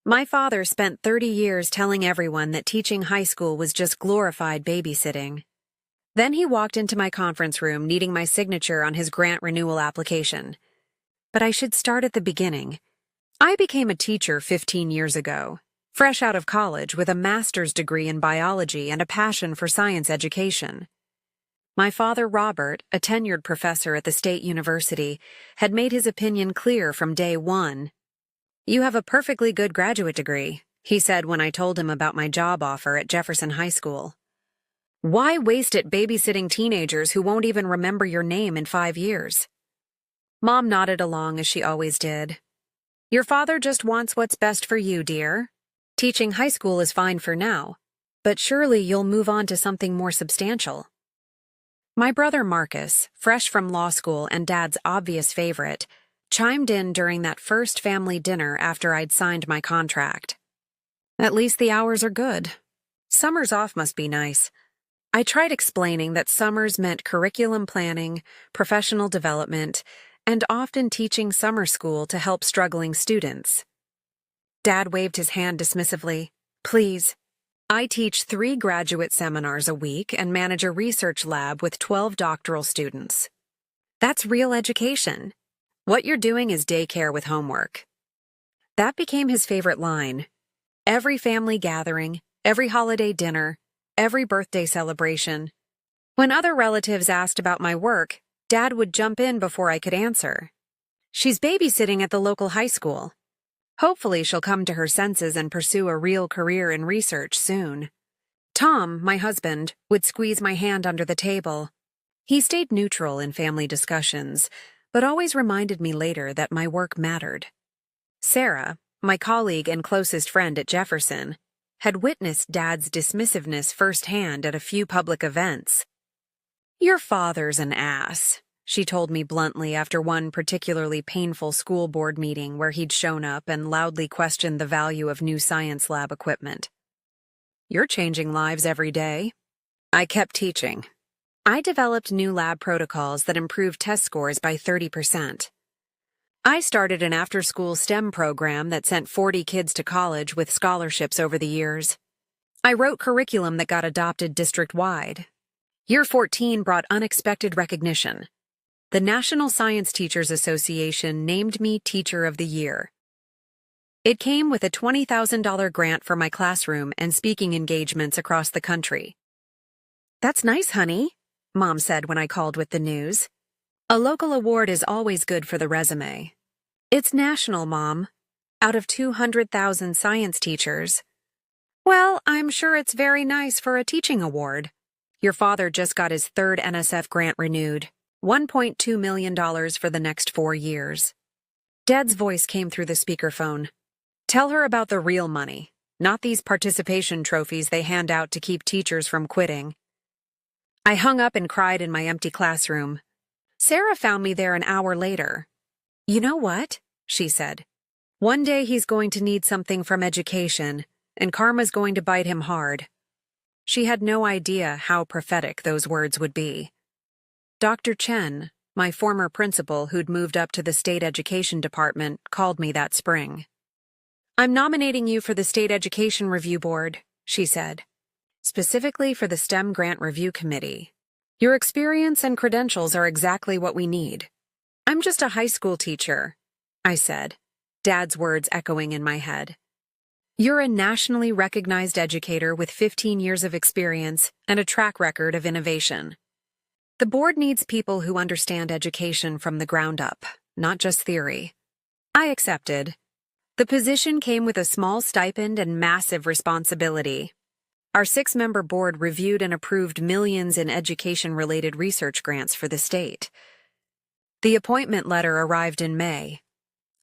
My father spent 30 years telling everyone that teaching high school was just glorified babysitting. Then he walked into my conference room needing my signature on his grant renewal application. But I should start at the beginning. I became a teacher 15 years ago, fresh out of college with a master's degree in biology and a passion for science education. My father, Robert, a tenured professor at the state university, had made his opinion clear from day one. "You have a perfectly good graduate degree," he said when I told him about my job offer at Jefferson High School. "Why waste it babysitting teenagers who won't even remember your name in 5 years?" Mom nodded along as she always did. "Your father just wants what's best for you, dear. Teaching high school is fine for now, but surely you'll move on to something more substantial." My brother Marcus, fresh from law school and Dad's obvious favorite, chimed in during that first family dinner after I'd signed my contract. "At least the hours are good. Summers off must be nice." I tried explaining that summers meant curriculum planning, professional development, and often teaching summer school to help struggling students. Dad waved his hand dismissively. "Please. I teach 3 graduate seminars a week and manage a research lab with 12 doctoral students. That's real education. What you're doing is daycare with homework." That became his favorite line. Every family gathering, every holiday dinner, every birthday celebration. When other relatives asked about my work, Dad would jump in before I could answer. "She's babysitting at the local high school. Hopefully she'll come to her senses and pursue a real career in research soon." Tom, my husband, would squeeze my hand under the table. He stayed neutral in family discussions, but always reminded me later that my work mattered. Sarah, my colleague and closest friend at Jefferson, had witnessed Dad's dismissiveness firsthand at a few public events. "Your father's an ass," she told me bluntly after one particularly painful school board meeting where he'd shown up and loudly questioned the value of new science lab equipment. "You're changing lives every day." I kept teaching. I developed new lab protocols that improved test scores by 30%. I started an after-school STEM program that sent 40 kids to college with scholarships over the years. I wrote curriculum that got adopted district-wide. Year 14 brought unexpected recognition. The National Science Teachers Association named me Teacher of the Year. It came with a $20,000 grant for my classroom and speaking engagements across the country. "That's nice, honey," Mom said when I called with the news. "A local award is always good for the resume." "It's national, Mom. Out of 200,000 science teachers." "Well, I'm sure it's very nice for a teaching award. Your father just got his 3rd NSF grant renewed, $1.2 million for the next 4 years. Dad's voice came through the speakerphone. "Tell her about the real money, not these participation trophies they hand out to keep teachers from quitting." I hung up and cried in my empty classroom. Sarah found me there an hour later. "You know what?" she said. "One day he's going to need something from education, and karma's going to bite him hard." She had no idea how prophetic those words would be. Dr. Chen, my former principal who'd moved up to the state education department, called me that spring. "I'm nominating you for the State Education Review Board," she said. "Specifically for the STEM Grant Review Committee. Your experience and credentials are exactly what we need." "I'm just a high school teacher," I said, Dad's words echoing in my head. "You're a nationally recognized educator with 15 years of experience and a track record of innovation. The board needs people who understand education from the ground up, not just theory." I accepted. The position came with a small stipend and massive responsibility. Our 6-member board reviewed and approved millions in education-related research grants for the state. The appointment letter arrived in May.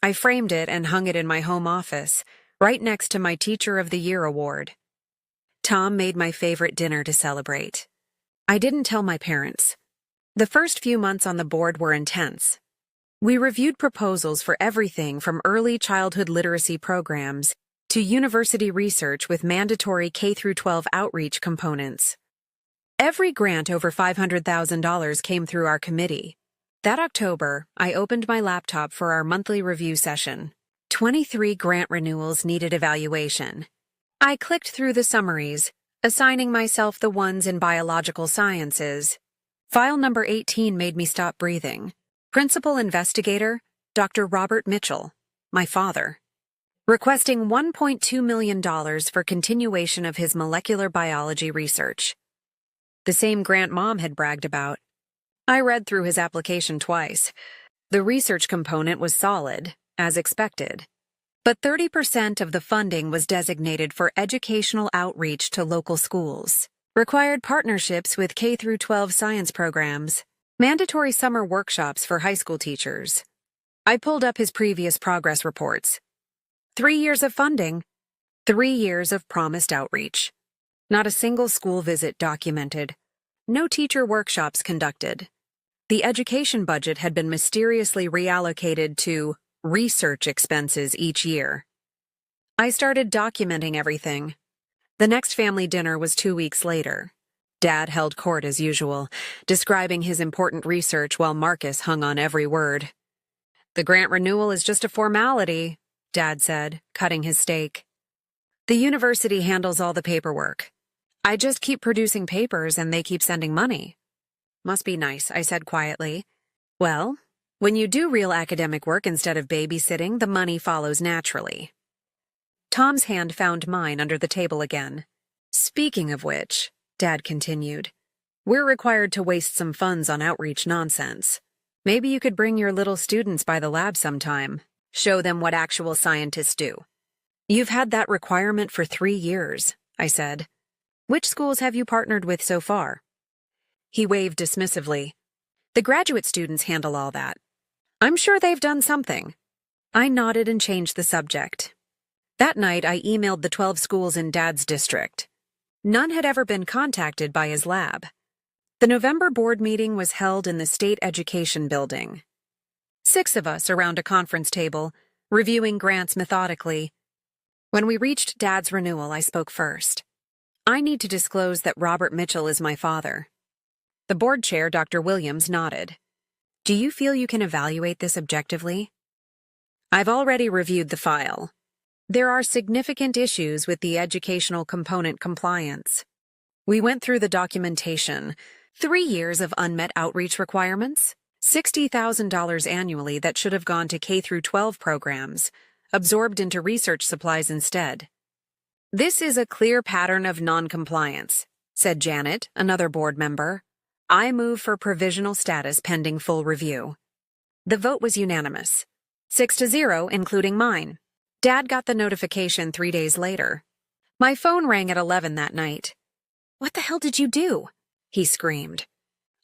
I framed it and hung it in my home office, right next to my Teacher of the Year award. Tom made my favorite dinner to celebrate. I didn't tell my parents. The first few months on the board were intense. We reviewed proposals for everything from early childhood literacy programs to university research with mandatory K-12 outreach components. Every grant over $500,000 came through our committee. That October, I opened my laptop for our monthly review session. 23 grant renewals needed evaluation. I clicked through the summaries, assigning myself the ones in biological sciences. File number 18 made me stop breathing. Principal investigator, Dr. Robert Mitchell, my father. Requesting $1.2 million for continuation of his molecular biology research. The same grant Mom had bragged about. I read through his application twice. The research component was solid, as expected. But 30% of the funding was designated for educational outreach to local schools, required partnerships with K-12 science programs, mandatory summer workshops for high school teachers. I pulled up his previous progress reports. 3 years of funding, 3 years of promised outreach. Not a single school visit documented. No teacher workshops conducted. The education budget had been mysteriously reallocated to research expenses each year. I started documenting everything. The next family dinner was 2 weeks later. Dad held court as usual, describing his important research while Marcus hung on every word. "The grant renewal is just a formality," Dad said, cutting his steak. "The university handles all the paperwork. I just keep producing papers and they keep sending money." "Must be nice," I said quietly. "Well, when you do real academic work instead of babysitting, the money follows naturally." Tom's hand found mine under the table again. "Speaking of which," Dad continued, "we're required to waste some funds on outreach nonsense. Maybe you could bring your little students by the lab sometime. Show them what actual scientists do." "You've had that requirement for 3 years," I said. "Which schools have you partnered with so far?" He waved dismissively. "The graduate students handle all that. I'm sure they've done something." I nodded and changed the subject. That night, I emailed the 12 schools in Dad's district. None had ever been contacted by his lab. The November board meeting was held in the State Education Building. 6 of us around a conference table, reviewing grants methodically. When we reached Dad's renewal, I spoke first. "I need to disclose that Robert Mitchell is my father." The board chair, Dr. Williams, nodded. "Do you feel you can evaluate this objectively?" "I've already reviewed the file. There are significant issues with the educational component compliance. We went through the documentation. 3 years of unmet outreach requirements, $60,000 annually that should have gone to K-12 programs, absorbed into research supplies instead. This is a clear pattern of noncompliance," said Janet, another board member. "I move for provisional status pending full review." The vote was unanimous. 6-0, including mine. Dad got the notification 3 days later. My phone rang at 11 that night. "What the hell did you do?" he screamed.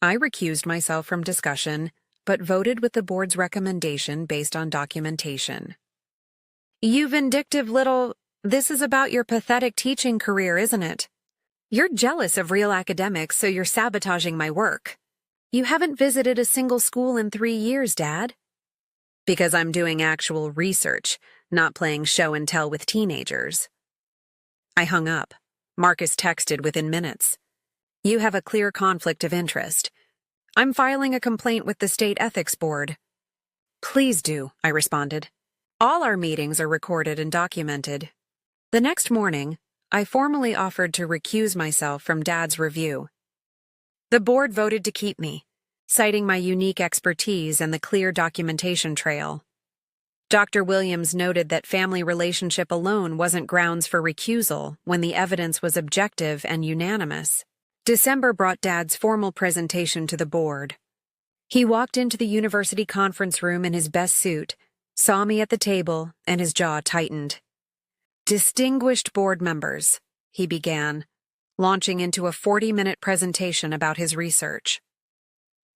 I recused myself from discussion, but voted with the board's recommendation based on documentation. "You vindictive little... This is about your pathetic teaching career, isn't it? You're jealous of real academics, so you're sabotaging my work. You haven't visited a single school in 3 years, Dad." "Because I'm doing actual research, not playing show and tell with teenagers." I hung up. Marcus texted within minutes. "You have a clear conflict of interest. I'm filing a complaint with the State Ethics Board." "Please do," I responded. "All our meetings are recorded and documented." The next morning, I formally offered to recuse myself from Dad's review. The board voted to keep me, citing my unique expertise and the clear documentation trail. Dr. Williams noted that family relationship alone wasn't grounds for recusal when the evidence was objective and unanimous. December brought Dad's formal presentation to the board. He walked into the university conference room in his best suit, saw me at the table, and his jaw tightened. "Distinguished board members," he began, launching into a 40-minute presentation about his research.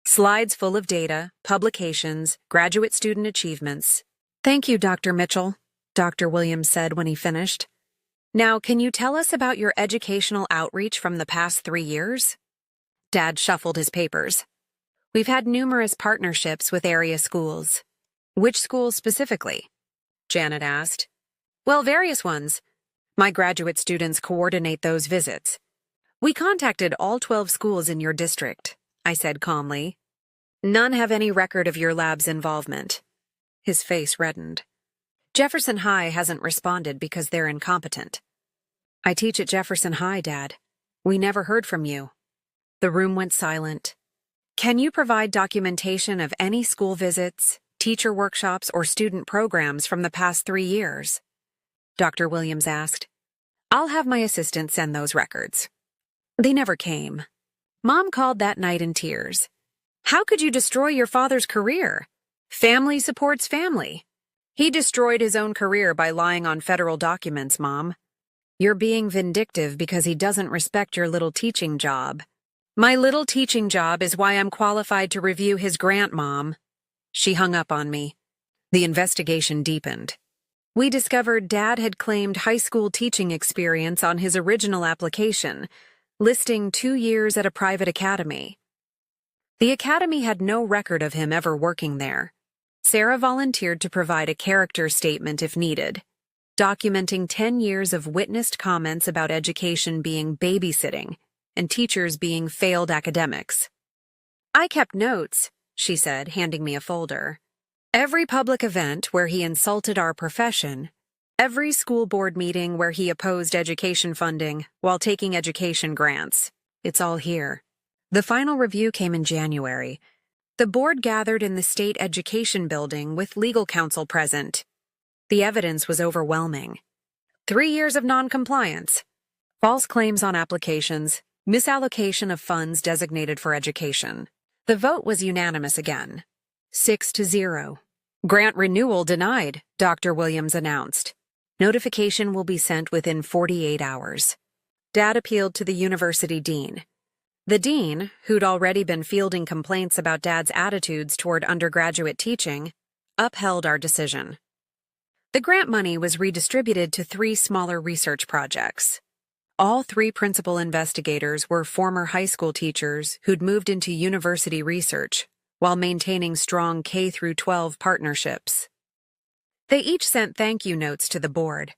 Slides full of data, publications, graduate student achievements. "Thank you, Dr. Mitchell," Dr. Williams said when he finished. "Now, can you tell us about your educational outreach from the past 3 years?" Dad shuffled his papers. "We've had numerous partnerships with area schools." "Which schools specifically?" Janet asked. "Well, various ones. My graduate students coordinate those visits. We contacted all 12 schools in your district," I said calmly. "None have any record of your lab's involvement." His face reddened. Jefferson High hasn't responded because they're incompetent. I teach at Jefferson High, Dad. We never heard from you. The room went silent. Can you provide documentation of any school visits, teacher workshops, or student programs from the past 3 years? Dr. Williams asked. I'll have my assistant send those records. They never came. Mom called that night in tears. How could you destroy your father's career? Family supports family. He destroyed his own career by lying on federal documents, Mom. You're being vindictive because he doesn't respect your little teaching job. My little teaching job is why I'm qualified to review his grant, Mom. She hung up on me. The investigation deepened. We discovered Dad had claimed high school teaching experience on his original application, listing 2 years at a private academy. The academy had no record of him ever working there. Sarah volunteered to provide a character statement if needed, documenting 10 years of witnessed comments about education being babysitting and teachers being failed academics. I kept notes, she said, handing me a folder. Every public event where he insulted our profession, every school board meeting where he opposed education funding while taking education grants. It's all here. The final review came in January. The board gathered in the state education building with legal counsel present. The evidence was overwhelming. 3 years of noncompliance, false claims on applications, misallocation of funds designated for education. The vote was unanimous again. 6-0. Grant renewal denied, Dr. Williams announced. Notification will be sent within 48 hours. Dad appealed to the university dean. The dean, who'd already been fielding complaints about Dad's attitudes toward undergraduate teaching, upheld our decision. The grant money was redistributed to 3 smaller research projects. All 3 principal investigators were former high school teachers who'd moved into university research while maintaining strong K-12 partnerships. They each sent thank you notes to the board.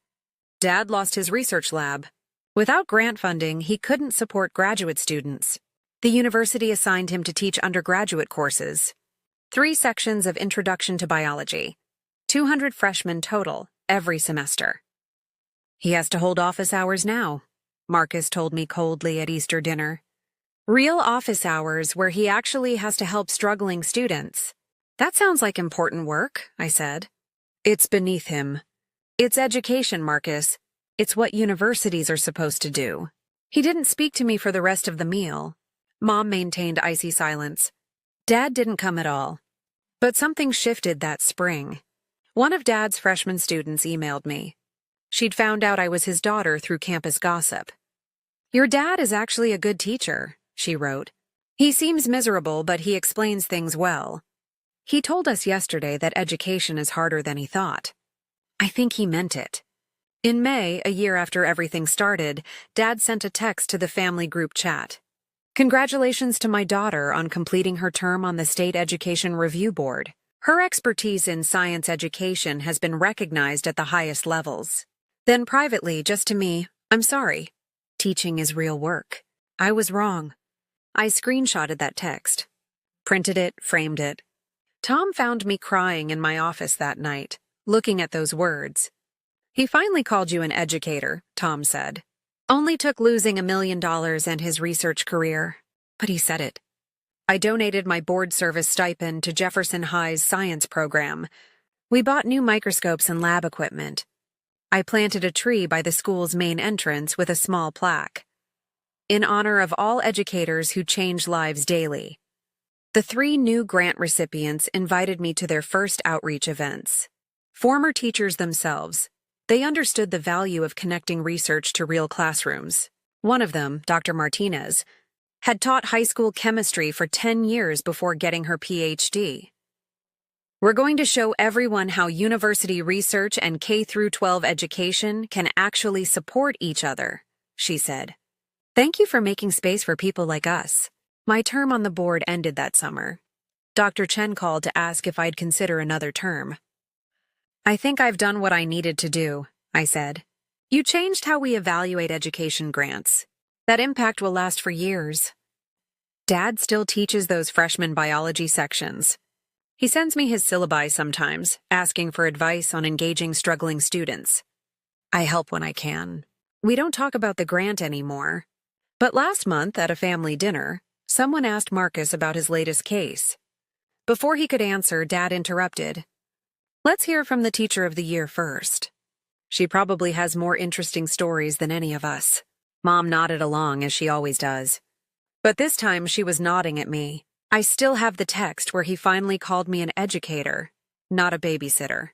Dad lost his research lab. Without grant funding, he couldn't support graduate students. The university assigned him to teach undergraduate courses. 3 sections of Introduction to Biology. 200 freshmen total, every semester. He has to hold office hours now, Marcus told me coldly at Easter dinner. Real office hours where he actually has to help struggling students. That sounds like important work, I said. It's beneath him. It's education, Marcus. It's what universities are supposed to do. He didn't speak to me for the rest of the meal. Mom maintained icy silence. Dad didn't come at all. But something shifted that spring. One of Dad's freshman students emailed me. She'd found out I was his daughter through campus gossip. Your dad is actually a good teacher, she wrote. He seems miserable, but he explains things well. He told us yesterday that education is harder than he thought. I think he meant it. In May, a year after everything started, Dad sent a text to the family group chat. Congratulations to my daughter on completing her term on the State Education Review Board. Her expertise in science education has been recognized at the highest levels. Then privately, just to me, I'm sorry. Teaching is real work. I was wrong. I screenshotted that text. Printed it, framed it. Tom found me crying in my office that night, looking at those words. He finally called you an educator, Tom said. Only took losing $1 million and his research career. But he said it. I donated my board service stipend to Jefferson High's science program. We bought new microscopes and lab equipment. I planted a tree by the school's main entrance with a small plaque. In honor of all educators who change lives daily. The 3 new grant recipients invited me to their first outreach events. Former teachers themselves. They understood the value of connecting research to real classrooms. One of them, Dr. Martinez, had taught high school chemistry for 10 years before getting her PhD. We're going to show everyone how university research and K-12 education can actually support each other, she said. Thank you for making space for people like us. My term on the board ended that summer. Dr. Chen called to ask if I'd consider another term. I think I've done what I needed to do, I said. You changed how we evaluate education grants. That impact will last for years. Dad still teaches those freshman biology sections. He sends me his syllabi sometimes, asking for advice on engaging struggling students. I help when I can. We don't talk about the grant anymore. But last month at a family dinner, someone asked Marcus about his latest case. Before he could answer, Dad interrupted. Let's hear from the teacher of the year first. She probably has more interesting stories than any of us. Mom nodded along as she always does. But this time she was nodding at me. I still have the text where he finally called me an educator, not a babysitter.